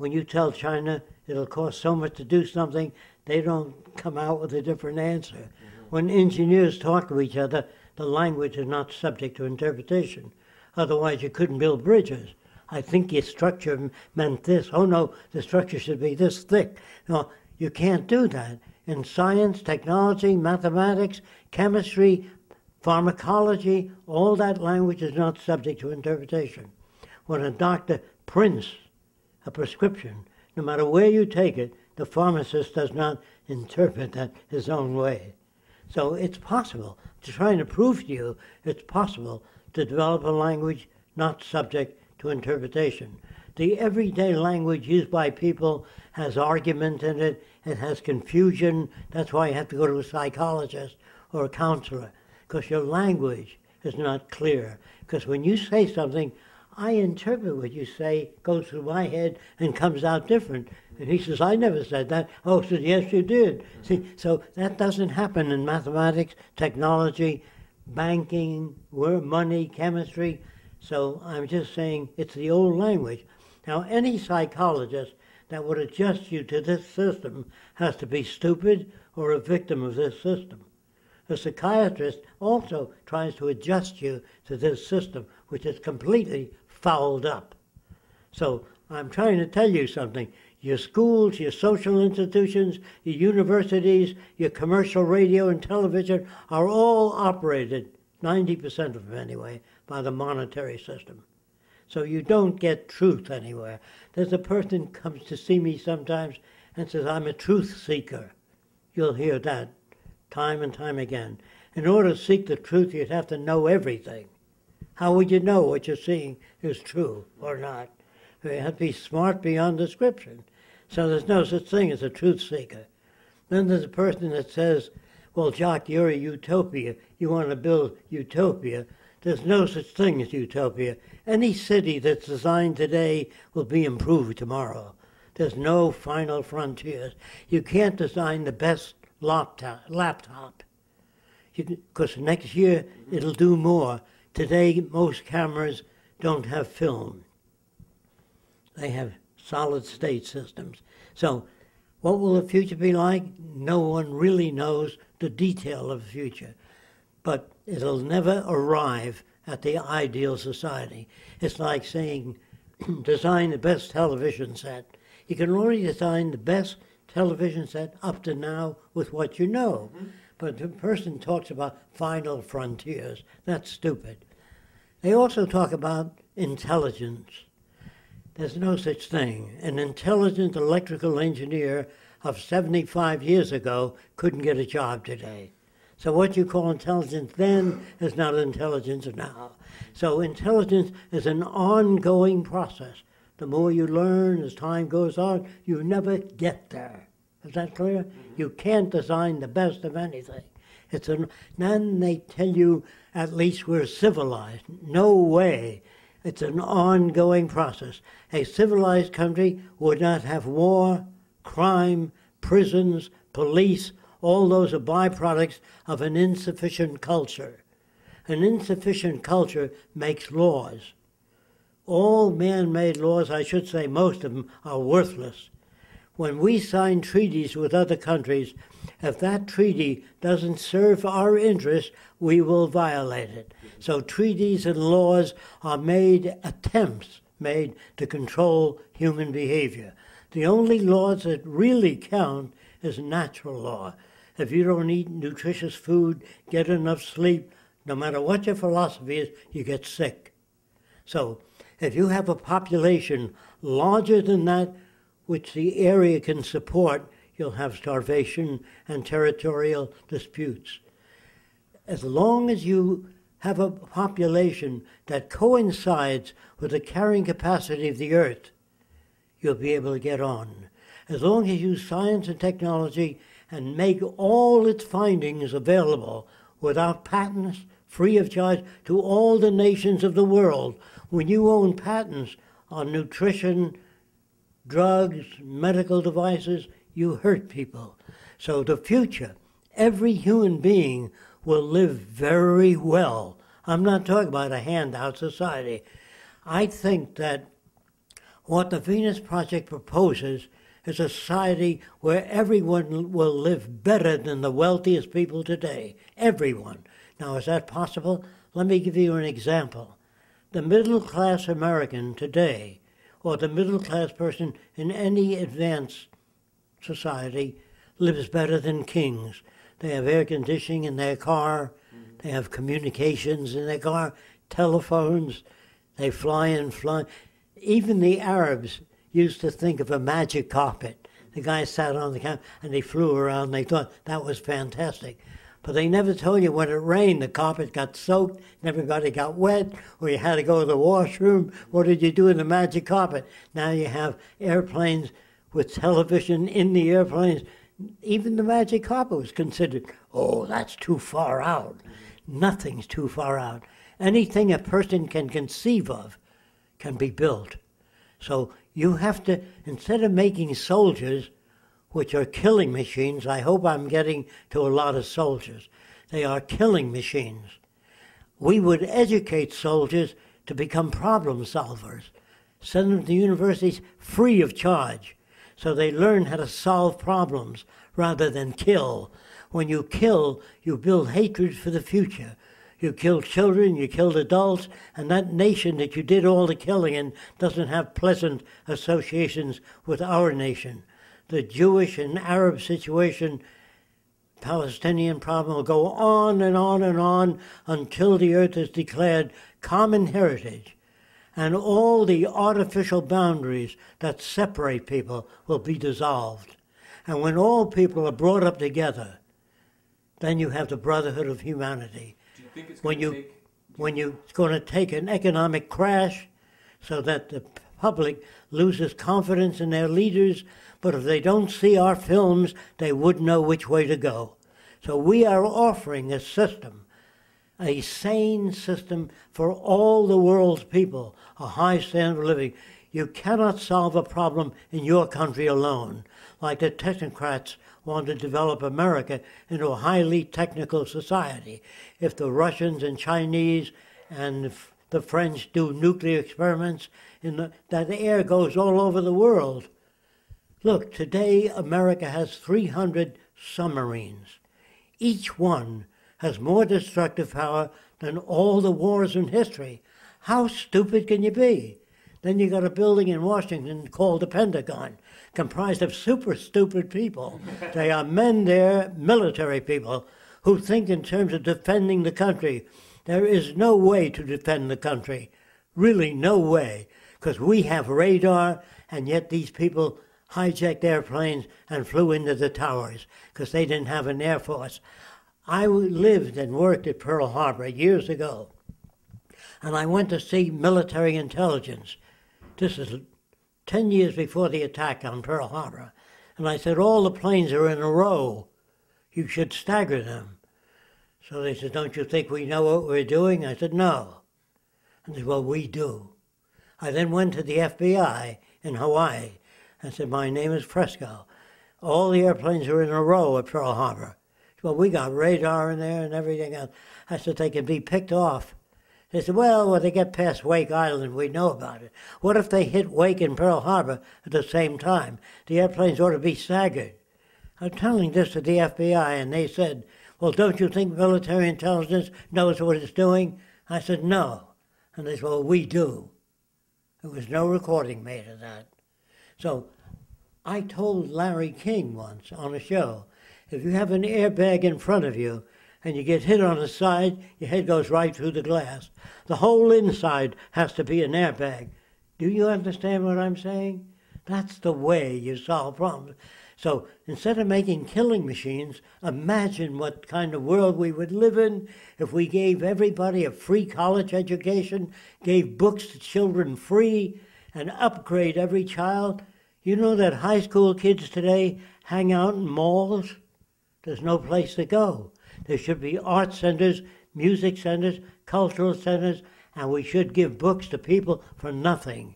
when you tell China it'll cost so much to do something, they don't come out with a different answer. When engineers talk to each other, the language is not subject to interpretation. Otherwise, you couldn't build bridges. I think your structure meant this. Oh no, the structure should be this thick. No, you can't do that. In science, technology, mathematics, chemistry, pharmacology, all that language is not subject to interpretation. When a doctor prints a prescription, no matter where you take it, the pharmacist does not interpret that his own way. So it's possible, to trying to prove to you, it's possible to develop a language not subject to interpretation. The everyday language used by people has argument in it, it has confusion. That's why you have to go to a psychologist or a counselor, because your language is not clear. Because when you say something, I interpret what you say, goes through my head and comes out different. And he says, I never said that. Oh, said, yes, you did. See, so that doesn't happen in mathematics, technology, banking, money, chemistry. So I'm just saying it's the old language. Now, any psychologist that would adjust you to this system has to be stupid or a victim of this system. A psychiatrist also tries to adjust you to this system, which is completely fouled up. So I'm trying to tell you something. Your schools, your social institutions, your universities, your commercial radio and television are all operated, 90% of them anyway, by the monetary system. So you don't get truth anywhere. There's a person who comes to see me sometimes and says, I'm a truth seeker. You'll hear that time and time again. In order to seek the truth, you'd have to know everything. How would you know what you're seeing is true or not? You have to be smart beyond description. So there's no such thing as a truth seeker. Then there's a person that says, well, Jock, you're a utopia. You want to build utopia. There's no such thing as utopia. Any city that's designed today will be improved tomorrow. There's no final frontiers. You can't design the best laptop. Because next year it'll do more. Today, most cameras don't have film. They have solid-state systems. So what will the future be like? No one really knows the detail of the future. But it'll never arrive at the ideal society. It's like saying, design the best television set. You can only design the best television set up to now with what you know. But the person talks about final frontiers. That's stupid. They also talk about intelligence. There's no such thing. An intelligent electrical engineer of 75 years ago couldn't get a job today. So what you call intelligence then is not intelligence now. So intelligence is an ongoing process. The more you learn as time goes on, you never get there. Is that clear? You can't design the best of anything. Then they tell you, at least we're civilized. No way. It's an ongoing process. A civilized country would not have war, crime, prisons, police. All those are byproducts of an insufficient culture. An insufficient culture makes laws. All man-made laws, I should say most of them, are worthless. When we sign treaties with other countries, if that treaty doesn't serve our interests, we will violate it. So treaties and laws are attempts made to control human behavior. The only laws that really count is natural law. If you don't eat nutritious food, get enough sleep, no matter what your philosophy is, you get sick. So if you have a population larger than that which the area can support, you'll have starvation and territorial disputes. As long as you have a population that coincides with the carrying capacity of the earth, you'll be able to get on. As long as you use science and technology and make all its findings available without patents, free of charge, to all the nations of the world. When you own patents on nutrition, drugs, medical devices, you hurt people. So the future, every human being will live very well. I'm not talking about a handout society. I think that What the Venus Project proposes is a society where everyone will live better than the wealthiest people today. Everyone. Now, is that possible? Let me give you an example. The middle-class American today, or the middle-class person in any advanced society, lives better than kings. They have air conditioning in their car. They have communications in their car, telephones. They fly and fly. Even the Arabs used to think of a magic carpet. The guy sat on the carpet and they flew around and they thought that was fantastic. But they never told you when it rained, the carpet got soaked, everybody got wet, or you had to go to the washroom. What did you do in the magic carpet? Now you have airplanes with television in the airplanes. Even the magic carpet was considered, oh, that's too far out. Nothing's too far out. Anything a person can conceive of can be built. So you have to, instead of making soldiers, which are killing machines, I hope I'm getting to a lot of soldiers. They are killing machines. We would educate soldiers to become problem solvers, send them to universities free of charge, so they learn how to solve problems rather than kill. When you kill, you build hatred for the future. You kill children, you killed adults, and that nation that you did all the killing in doesn't have pleasant associations with our nation. The Jewish and Arab situation, Palestinian problem will go on and on and on until the earth is declared common heritage. And all the artificial boundaries that separate people will be dissolved. And when all people are brought up together, then you have the brotherhood of humanity. Do you think it's it's going to take an economic crash so that the public loses confidence in their leaders, but if they don't see our films, they wouldn't know which way to go. So we are offering a system, a sane system for all the world's people, a high standard of living. You cannot solve a problem in your country alone, like the technocrats want to develop America into a highly technical society. If the Russians and Chinese and the French do nuclear experiments, that air goes all over the world. Look, today America has 300 submarines. Each one has more destructive power than all the wars in history. How stupid can you be? Then you got a building in Washington called the Pentagon, comprised of super stupid people. They are men there, military people, who think in terms of defending the country. There is no way to defend the country. Really no way. Because we have radar, and yet these people hijacked airplanes and flew into the towers because they didn't have an air force. I lived and worked at Pearl Harbor years ago, and I went to see military intelligence. This is 10 years before the attack on Pearl Harbor. And I said, all the planes are in a row. You should stagger them. So they said, don't you think we know what we're doing? I said, no. And they said, well, we do. I then went to the FBI in Hawaii and said, my name is Fresco. All the airplanes are in a row at Pearl Harbor. Well, we got radar in there and everything else. I said, they can be picked off. They said, well, when they get past Wake Island, we know about it. What if they hit Wake and Pearl Harbor at the same time? The airplanes ought to be staggered. I'm telling this to the FBI, and they said, well, don't you think military intelligence knows what it's doing? I said, no. And they said, well, we do. There was no recording made of that. So I told Larry King once on a show, if you have an airbag in front of you and you get hit on the side, your head goes right through the glass. The whole inside has to be an airbag. Do you understand what I'm saying? That's the way you solve problems. So instead of making killing machines, imagine what kind of world we would live in if we gave everybody a free college education, gave books to children free, and upgrade every child. You know that high school kids today hang out in malls? There's no place to go. There should be art centers, music centers, cultural centers, and we should give books to people for nothing.